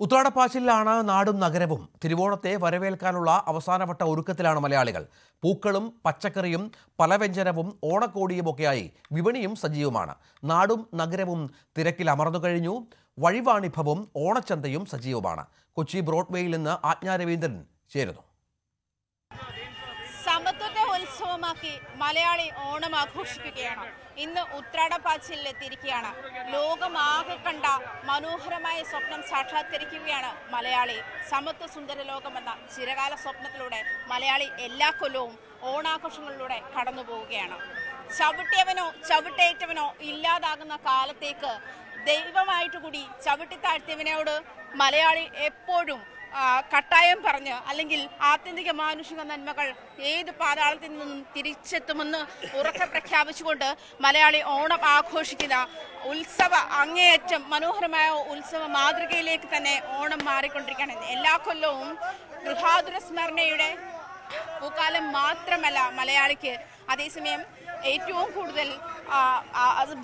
ഉത്രാടപ്പാച്ചിലാണ് നാടും നഗരവും. തിരുവോണത്തെ വരവേൽക്കാനുള്ള അവസാനവട്ട ഒരുക്കത്തിലാണ് മലയാളികൾ. പൂക്കളും പച്ചക്കറിയും പലവ്യഞ്ജനവും ഓണക്കോടിയുമൊക്കെയായി വിപണിയും സജീവമാണ്. നാടും നഗരവും തിരക്കിൽ അമർന്നു കഴിഞ്ഞു. വഴിവാണിഭവും ഓണച്ചന്തയും സജീവമാണ്. കൊച്ചി ബ്രോഡ്വേയിൽ നിന്ന് ആജ്ഞ രവീന്ദ്രൻ ചേരുന്നു. സമത്വത്തെ ഉത്സവമാക്കി മലയാളി ഓണം ആഘോഷിക്കുകയാണ്. ഇന്ന് ഉത്രാടപ്പാച്ചിലെത്തിയിരിക്കുകയാണ്. ലോകമാകെ കണ്ട മനോഹരമായ സ്വപ്നം സാക്ഷാത്കരിക്കുകയാണ് മലയാളി. സമത്വ സുന്ദര ലോകമെന്ന ചിരകാല സ്വപ്നത്തിലൂടെ മലയാളി എല്ലാ കൊല്ലവും ഓണാഘോഷങ്ങളിലൂടെ കടന്നു പോവുകയാണ്. ചവിട്ടിയവനോ ചവിട്ടേറ്റവനോ ഇല്ലാതാകുന്ന കാലത്തേക്ക് ദൈവമായിട്ട് കൂടി ചവിട്ടിത്താഴ്ത്തിയവനോട് മലയാളി എപ്പോഴും കട്ടായം പറഞ്ഞ് അല്ലെങ്കിൽ ആത്യന്തിക മാനുഷിക നന്മകൾ ഏത് പാതാളത്തിൽ നിന്നും തിരിച്ചെത്തുമെന്ന് ഉറക്കെ പ്രഖ്യാപിച്ചുകൊണ്ട് മലയാളി ഓണം ആഘോഷിക്കുന്ന ഉത്സവ അങ്ങേയറ്റം മനോഹരമായ ഉത്സവ മാതൃകയിലേക്ക് തന്നെ ഓണം മാറിക്കൊണ്ടിരിക്കുകയാണ്. എല്ലാ കൊല്ലവും ഗൃഹാതുര സ്മരണയുടെ പൂക്കാലം മാത്രമല്ല മലയാളിക്ക്, അതേസമയം ഏറ്റവും കൂടുതൽ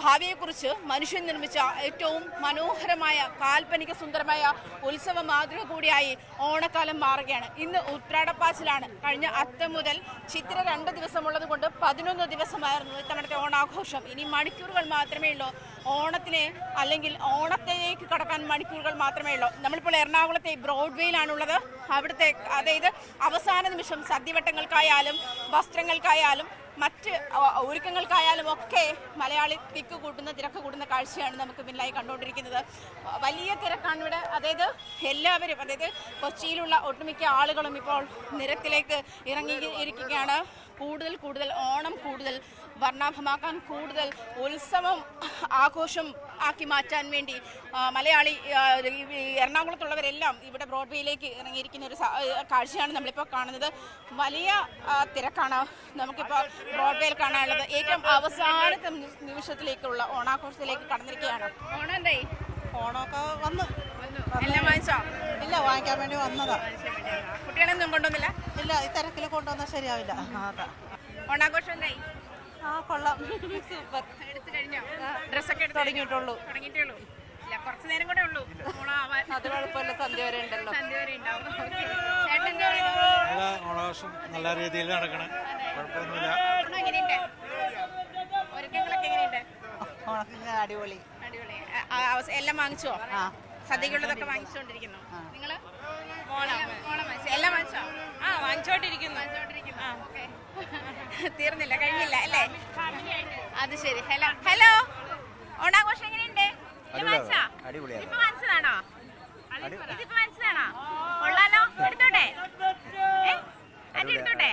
ഭാവിയെക്കുറിച്ച് മനുഷ്യൻ നിർമ്മിച്ച ഏറ്റവും മനോഹരമായ കാൽപ്പനിക സുന്ദരമായ ഉത്സവ മാതൃക കൂടിയായി ഓണക്കാലം മാറുകയാണ്. ഇന്ന് ഉത്രാടപ്പാച്ചിലാണ്. കഴിഞ്ഞ അത്തം മുതൽ ചിത്തിര 2 ദിവസമുള്ളത് കൊണ്ട് 11 ദിവസമായിരുന്നു ഇത്തവണത്തെ ഓണാഘോഷം. ഇനി മണിക്കൂറുകൾ മാത്രമേ ഉള്ളൂ ഓണത്തിന്, അല്ലെങ്കിൽ ഓണത്തിലേക്ക് കടക്കാൻ മണിക്കൂറുകൾ മാത്രമേ ഉള്ളൂ. നമ്മളിപ്പോൾ എറണാകുളത്തെ ബ്രോഡ്വേയിലാണുള്ളത്. അവിടുത്തെ അതായത് അവസാന നിമിഷം സദ്യവട്ടങ്ങൾക്കായാലും വസ്ത്രങ്ങൾക്കായാലും മറ്റ് ഒരുക്കങ്ങൾക്കായാലും ഒക്കെ മലയാളി തിക്ക് കൂട്ടുന്ന കാഴ്ചയാണ് നമുക്ക് പിന്നിലായി കണ്ടുകൊണ്ടിരിക്കുന്നത്. വലിയ തിരക്കാണ് ഇവിടെ. അതായത് എല്ലാവരും, അതായത് കൊച്ചിയിലുള്ള ഒട്ടുമിക്ക ആളുകളും ഇപ്പോൾ നിരത്തിലേക്ക് ഇറങ്ങിയിരിക്കുകയാണ്. കൂടുതൽ ഓണം കൂടുതൽ വർണ്ണാഭമാക്കാൻ, കൂടുതൽ ഉത്സവം ആഘോഷം ആക്കി മാറ്റാൻ വേണ്ടി മലയാളി എറണാകുളത്തുള്ളവരെല്ലാം ഇവിടെ ബ്രോഡ്വേയിലേക്ക് ഇറങ്ങിയിരിക്കുന്ന ഒരു കാഴ്ചയാണ് നമ്മളിപ്പോൾ കാണുന്നത്. വലിയ തിരക്കാണ് നമുക്കിപ്പോൾ ബ്രോഡ്വേയിൽ കാണാനുള്ളത്. ഏറ്റവും അവസാനത്തെ നിമിഷത്തിലേക്കുള്ള ഓണാഘോഷത്തിലേക്ക് കടന്നിരിക്കുകയാണ്. ഓണം എന്തായി? ഓണമൊക്കെ വന്നു. എല്ലാം വാങ്ങിച്ചോ? ഇല്ല, വാങ്ങിക്കാൻ വേണ്ടി വന്നതാ. കുട്ടികളെയൊന്നും കൊണ്ടുവന്നില്ല? ഇല്ല, ഈ തിരക്കിൽ കൊണ്ടുവന്നാൽ ശരിയാവില്ല. ഓണാഘോഷം എന്തായി? കൊള്ളാം, സൂപ്പർ. എടുത്തു കഴിഞ്ഞോ? ഡ്രസ്സൊക്കെ തുടങ്ങിയിട്ടുള്ളൂ. ഇല്ല, കുറച്ച് നേരം കൂടെ ഉള്ളൂ അത് കുഴപ്പമില്ല, സന്ധ്യ വരെ ഉണ്ടല്ലോ. ഓണാഘോഷം നല്ല രീതിയിൽ നടക്കണം, കുഴപ്പമൊന്നുമില്ല. ഒരുക്കങ്ങളൊക്കെ എങ്ങനെയുണ്ട്? ഓണത്തിന് അടിപൊളി. എല്ലാം വാങ്ങിച്ചോ? സദ്യക്കുള്ളതൊക്കെ വാങ്ങിച്ചോണ്ടിരിക്കുന്നു. നിങ്ങള് എല്ലാം വാങ്ങിച്ചോ? വാങ്ങിച്ചോണ്ടിരിക്കുന്നു. തീർന്നില്ല, കഴിഞ്ഞില്ല അല്ലേ? അത് ശരി. ഹലോ, ഓണാഘോഷം എങ്ങനെയുണ്ട്? ഇപ്പൊ വാങ്ങിച്ചതാണോ? ഇതിപ്പോ വാങ്ങിച്ചതാണോ? കൊള്ളാലോ. എടുത്തോട്ടെ? എടുത്തോട്ടെ?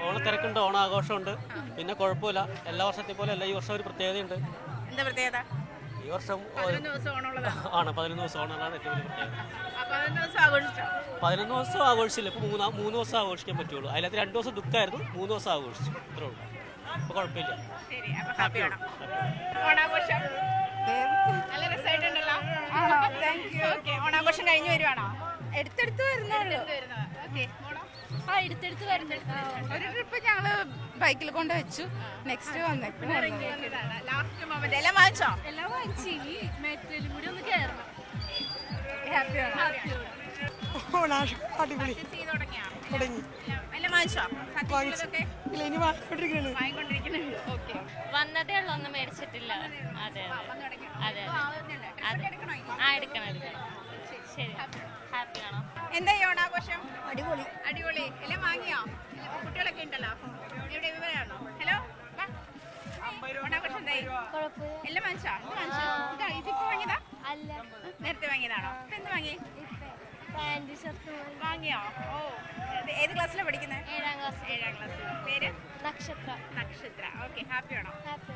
ഓണത്തിരക്കുണ്ട്, ഓണാഘോഷമുണ്ട്. പിന്നെ കുഴപ്പമില്ല, എല്ലാ വർഷത്തെ പോലെ അല്ല, ഈ വർഷം ഒരു പ്രത്യേകതയുണ്ട്. എന്താ പ്രത്യേകത? ഈ വർഷം 11 ദിവസം ഓണമുള്ളതാണ്. 11 ദിവസം ഓണമാണ് ഏറ്റവും വലിയ പ്രത്യേകത. 11 ദിവസം ആഘോഷിച്ചില്ല. ഇപ്പൊ 3 ദിവസം ആഘോഷിക്കാൻ പറ്റുള്ളൂ. അതിനകത്ത് 2 ദിവസം ദുഃഖമായിരുന്നു, 3 ദിവസം ആഘോഷിച്ചു. ഇത്രേ ഉള്ളൂ. അപ്പൊ കുഴപ്പമില്ല. ഓണാഘോഷം നല്ല രസമായിട്ടുണ്ടല്ലോ. ഓണാഘോഷം കഴിഞ്ഞു വരുവാണോ? എടുത്തെടുത്ത് വരുന്നുള്ളൂ. എടുത്തെടുത്ത് വരുന്നുണ്ട്. ഒരു ട്രിപ്പ് ഞങ്ങള് ബൈക്കിൽ കൊണ്ട് വെച്ചു. നെക്സ്റ്റ് വന്നേ ലാസ്റ്റ് മൊമെന്റ്. എല്ലാം വാങ്ങിച്ചോ? എല്ലാം വാങ്ങിച്ചു. ഈ മെറ്റലും കൂടി ഒന്ന് കയറണം. അടിപൊളി തുടങ്ങി. എല്ലാം വാങ്ങിച്ചോ? ഇല്ല, ഇനി വാങ്ങിക്കൊണ്ടിരിക്കുന്നു. വന്നതേ ഉള്ളൂ, ഒന്നും മേടിച്ചിട്ടില്ല. അതെ അതെ അതെ. എടുക്കണം. ശരി, ഹാപ്പി ആണോ? എന്തായി ഓണാഘോഷം? അടിപൊളി. എല്ലാം വാങ്ങിയോ? കുട്ടികളൊക്കെ ഉണ്ടല്ലോ. ഇവിടെ വിവരമാണോ? ഹലോ, ഓണാഘോഷം എന്തായി? എല്ലാം വാങ്ങിച്ചോ? ഇതിപ്പോ വാങ്ങിയതാ? അല്ല, നേരത്തെ വാങ്ങിയതാണോ? എന്ത് വാങ്ങി? പാന്റ് ഷർട്ട് വാങ്ങിയോ? ഓ, ഏത് ക്ലാസ്സിലാണ് പഠിക്കുന്നത്? 7ാം ക്ലാസ്. 7ാം ക്ലാസ്. പേര്? നക്ഷത്ര. ഓക്കെ, ഹാപ്പി ആണോ? ഹാപ്പി.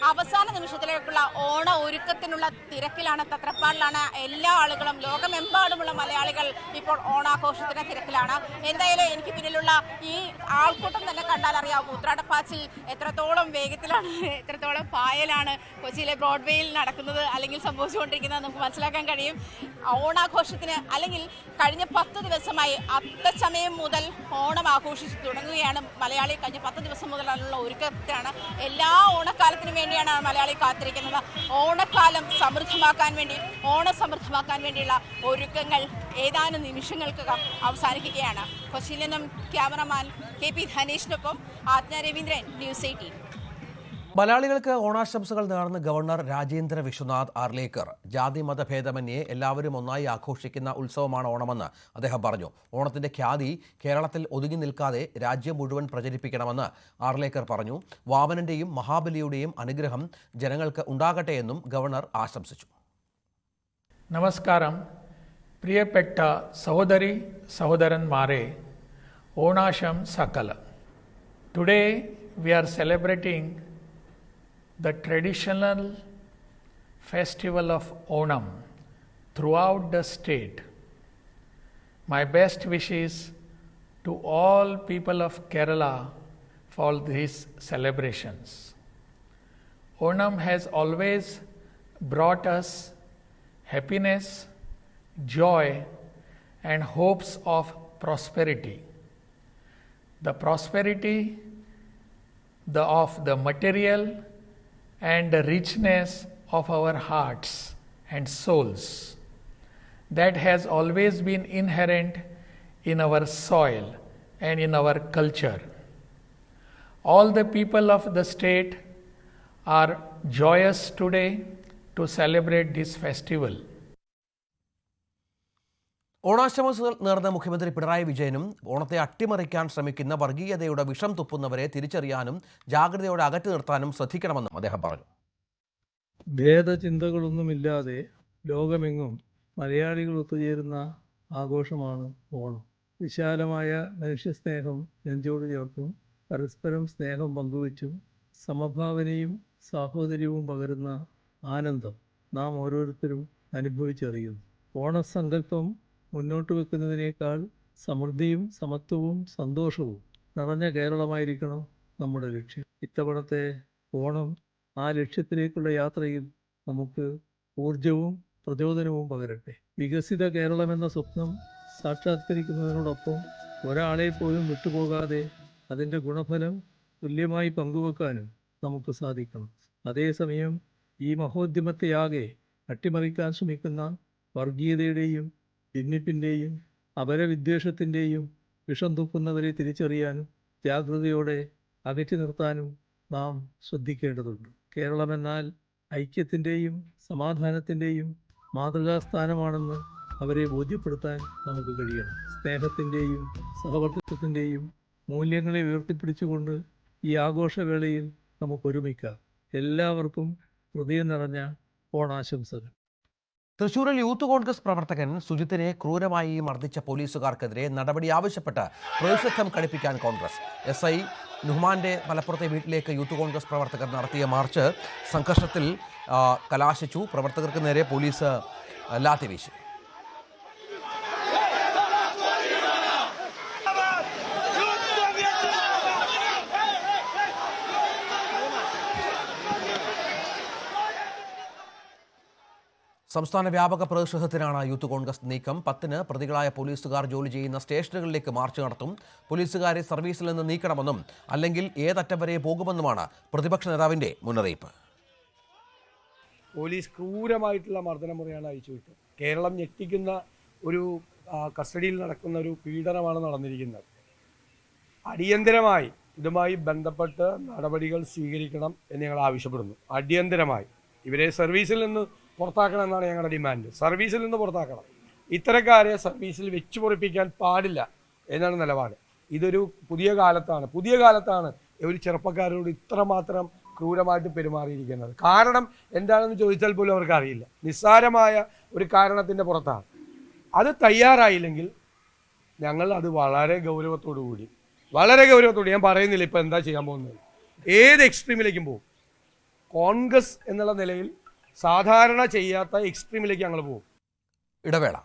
അവസാന നിമിഷത്തിലേക്കുള്ള ഓണ ഒരുക്കത്തിനുള്ള തിരക്കിലാണ്, തത്രപ്പാടിലാണ് എല്ലാ ആളുകളും. ലോകമെമ്പാടുമുള്ള മലയാളികൾ ഇപ്പോൾ ഓണാഘോഷത്തിന്റെ തിരക്കിലാണ്. എന്തായാലും എനിക്ക് പിന്നിലുള്ള ഈ ആൾക്കൂട്ടം തന്നെ കണ്ടാൽ അറിയാം ഉത്രാടപ്പാച്ചിൽ എത്രത്തോളം വേഗത്തിലാണ്, എത്രത്തോളം പായലാണ് കൊച്ചിയിലെ ബ്രോഡ്വേയിൽ നടക്കുന്നത് അല്ലെങ്കിൽ സംഭവിച്ചുകൊണ്ടിരിക്കുന്നത് നമുക്ക് മനസ്സിലാക്കാൻ കഴിയും. ഓണാഘോഷത്തിന് അല്ലെങ്കിൽ കഴിഞ്ഞ 10 ദിവസമായി അത്തച്ചമയം മുതൽ ഓണം ആഘോഷിച്ച് തുടങ്ങുകയാണ് മലയാളി. കഴിഞ്ഞ 10 ദിവസം മുതലുള്ള ഒരുക്കത്തിലാണ്. എല്ലാ ഓണക്കാലത്തിനും വേണ്ടിയാണ് മലയാളി കാത്തിരിക്കുന്നത്. ഓണക്കാലം സമൃദ്ധമാക്കാൻ വേണ്ടി, ഓണം സമൃദ്ധമാക്കാൻ വേണ്ടിയുള്ള ഒരുക്കങ്ങൾ ഏതാനും നിമിഷങ്ങൾക്കകം അവസാനിക്കുകയാണ്. കൊച്ചിയിൽ നിന്നും ക്യാമറമാൻ KP ധനേഷിനൊപ്പം ആജ്ഞ രവീന്ദ്രൻ, ന്യൂസ് 18. മലയാളികൾക്ക് ഓണാശംസകൾ നേർന്ന് ഗവർണർ രാജേന്ദ്ര വിശ്വനാഥ് ആർലേക്കർ. ജാതി മതഭേദമന്യേ എല്ലാവരും ഒന്നായി ആഘോഷിക്കുന്ന ഉത്സവമാണ് ഓണമെന്ന് അദ്ദേഹം പറഞ്ഞു. ഓണത്തിന്റെ ഖ്യാതി കേരളത്തിൽ ഒതുങ്ങി നിൽക്കാതെ രാജ്യം മുഴുവൻ പ്രചരിപ്പിക്കണമെന്ന് ആർലേക്കർ പറഞ്ഞു. വാമനന്റെയും മഹാബലിയുടെയും അനുഗ്രഹം ജനങ്ങൾക്ക് ഉണ്ടാകട്ടെ എന്നും ഗവർണർ ആശംസിച്ചു. നമസ്കാരം. പ്രിയപ്പെട്ട സഹോദരി സഹോദരന്മാരെ, ഓണാശംസകൾ. Today we are celebrating the traditional festival of Onam throughout the state. My best wishes to all people of Kerala for these celebrations. Onam has always brought us happiness, joy, and hopes of prosperity. The prosperity of the material and the richness of our hearts and souls that has always been inherent in our soil and in our culture. All the people of the state are joyous today to celebrate this festival. ഓണാശംസകൾ നേർന്ന മുഖ്യമന്ത്രി പിണറായി വിജയനും ഓണത്തെ അട്ടിമറിക്കാൻ ശ്രമിക്കുന്ന വർഗീയതയുടെ വിഷം തുപ്പുന്നവരെ തിരിച്ചറിയാനും ജാഗ്രതയോടെ അകറ്റി നിർത്താനും ശ്രദ്ധിക്കണമെന്നും അദ്ദേഹം പറഞ്ഞു. ഭേദചിന്തകളൊന്നുമില്ലാതെ ലോകമെങ്ങും മലയാളികൾ ഒത്തുചേരുന്ന ആഘോഷമാണ് ഓണം. വിശാലമായ മനുഷ്യസ്നേഹം നെഞ്ചോട് ചേർത്തും പരസ്പരം സ്നേഹം പങ്കുവച്ചും സമഭാവനയും സാഹോദര്യവും പകരുന്ന ആനന്ദം നാം ഓരോരുത്തരും അനുഭവിച്ചറിയുന്നു. ഓണസങ്കല്പം മുന്നോട്ട് വെക്കുന്നതിനേക്കാൾ സമൃദ്ധിയും സമത്വവും സന്തോഷവും നിറഞ്ഞ കേരളമായിരിക്കണം നമ്മുടെ ലക്ഷ്യം. ഇത്തവണത്തെ ഓണം ആ ലക്ഷ്യത്തിലേക്കുള്ള യാത്രയിൽ നമുക്ക് ഊർജവും പ്രചോദനവും പകരട്ടെ. വികസിത കേരളമെന്ന സ്വപ്നം സാക്ഷാത്കരിക്കുന്നതിനോടൊപ്പം ഒരാളെ പോലും വിട്ടുപോകാതെ അതിൻ്റെ ഗുണഫലം തുല്യമായി പങ്കുവെക്കാനും നമുക്ക് സാധിക്കണം. അതേസമയം ഈ മഹോദ്യമത്തെയാകെ അട്ടിമറിക്കാൻ ശ്രമിക്കുന്ന വർഗീയതയുടെയും ഭിന്നിപ്പിൻ്റെയും അപരവിദ്വേഷത്തിൻ്റെയും വിഷം തുപ്പുന്നവരെ തിരിച്ചറിയാനും ജാഗ്രതയോടെ അകറ്റി നിർത്താനും നാം ശ്രദ്ധിക്കേണ്ടതുണ്ട്. കേരളമെന്നാൽ ഐക്യത്തിൻ്റെയും സമാധാനത്തിൻ്റെയും മാതൃകാസ്ഥാനമാണെന്ന് അവരെ ബോധ്യപ്പെടുത്താൻ നമുക്ക് കഴിയണം. സ്നേഹത്തിൻ്റെയും സഹവർത്തിത്വത്തിൻ്റെയും മൂല്യങ്ങളെ ഉയർത്തിപ്പിടിച്ചുകൊണ്ട് ഈ ആഘോഷവേളയിൽ നമുക്കൊരുമിക്കാം. എല്ലാവർക്കും ഹൃദയം നിറഞ്ഞ ഓണാശംസകൾ. തൃശൂരിൽ യൂത്ത് കോൺഗ്രസ് പ്രവർത്തകൻ സുജിത്തിനെ ക്രൂരമായി മർദ്ദിച്ച പോലീസുകാർക്കെതിരെ നടപടി ആവശ്യപ്പെട്ട് പ്രതിഷേധം കടുപ്പിക്കാൻ കോൺഗ്രസ്. SI നുഹ്മാന്റെ മലപ്പുറത്തെ വീട്ടിലേക്ക് യൂത്ത് കോൺഗ്രസ് പ്രവർത്തകർ നടത്തിയ മാർച്ച് സംഘർഷത്തിൽ കലാശിച്ചു. പ്രവർത്തകർക്ക് നേരെ പോലീസ് ലാത്തി വീശി. സംസ്ഥാന വ്യാപക പ്രതിഷേധത്തിനാണ് യൂത്ത് കോൺഗ്രസ് നീക്കം. 10-ന് പ്രതികളായ പോലീസുകാർ ജോലി ചെയ്യുന്ന സ്റ്റേഷനുകളിലേക്ക് മാർച്ച് നടത്തും. പോലീസുകാരെ സർവീസിൽ നിന്ന് നീക്കണമെന്നും അല്ലെങ്കിൽ ഏതറ്റം വരെ പോകുമെന്നുമാണ് പ്രതിപക്ഷ നേതാവിന്റെ മുന്നറിയിപ്പ്. പോലീസ് ക്രൂരമായിട്ടുള്ള മർദ്ദനമുറയാണ് അയച്ചുവിട്ടത്. കേരളം ഞെട്ടിക്കുന്ന ഒരു കസ്റ്റഡിയിൽ നടക്കുന്ന ഒരു പീഡനമാണ് നടന്നിരിക്കുന്നത്. അടിയന്തരമായി ഇതുമായി ബന്ധപ്പെട്ട് നടപടികൾ സ്വീകരിക്കണം എന്ന് ഞങ്ങൾ ആവശ്യപ്പെടുന്നു. അടിയന്തരമായി ഇവരെ സർവീസിൽ നിന്ന് പുറത്താക്കണം എന്നാണ് ഞങ്ങളുടെ ഡിമാൻഡ്. സർവീസിൽ നിന്ന് പുറത്താക്കണം. ഇത്തരക്കാരെ സർവീസിൽ വെച്ച് പൊറിപ്പിക്കാൻ പാടില്ല എന്നാണ് നിലപാട്. ഇതൊരു പുതിയ കാലത്താണ് ഒരു ചെറുപ്പക്കാരോട് ഇത്രമാത്രം ക്രൂരമായിട്ട് പെരുമാറിയിരിക്കുന്നത്. കാരണം എന്താണെന്ന് ചോദിച്ചാൽ പോലും അവർക്ക് അറിയില്ല. നിസ്സാരമായ ഒരു കാരണത്തിൻ്റെ പുറത്താണ്. അത് തയ്യാറായില്ലെങ്കിൽ ഞങ്ങൾ അത് വളരെ ഗൗരവത്തോടു ഞാൻ പറയുന്നില്ല ഇപ്പോൾ എന്താ ചെയ്യാൻ പോകുന്നത്, ഏത് എക്സ്ട്രീമിലേക്കും പോകും. കോൺഗ്രസ് എന്നുള്ള നിലയിൽ സാധാരണ ചെയ്യാത്ത എക്സ്ട്രീമിലേക്ക് ഞങ്ങൾ പോകും. ഇടവേള.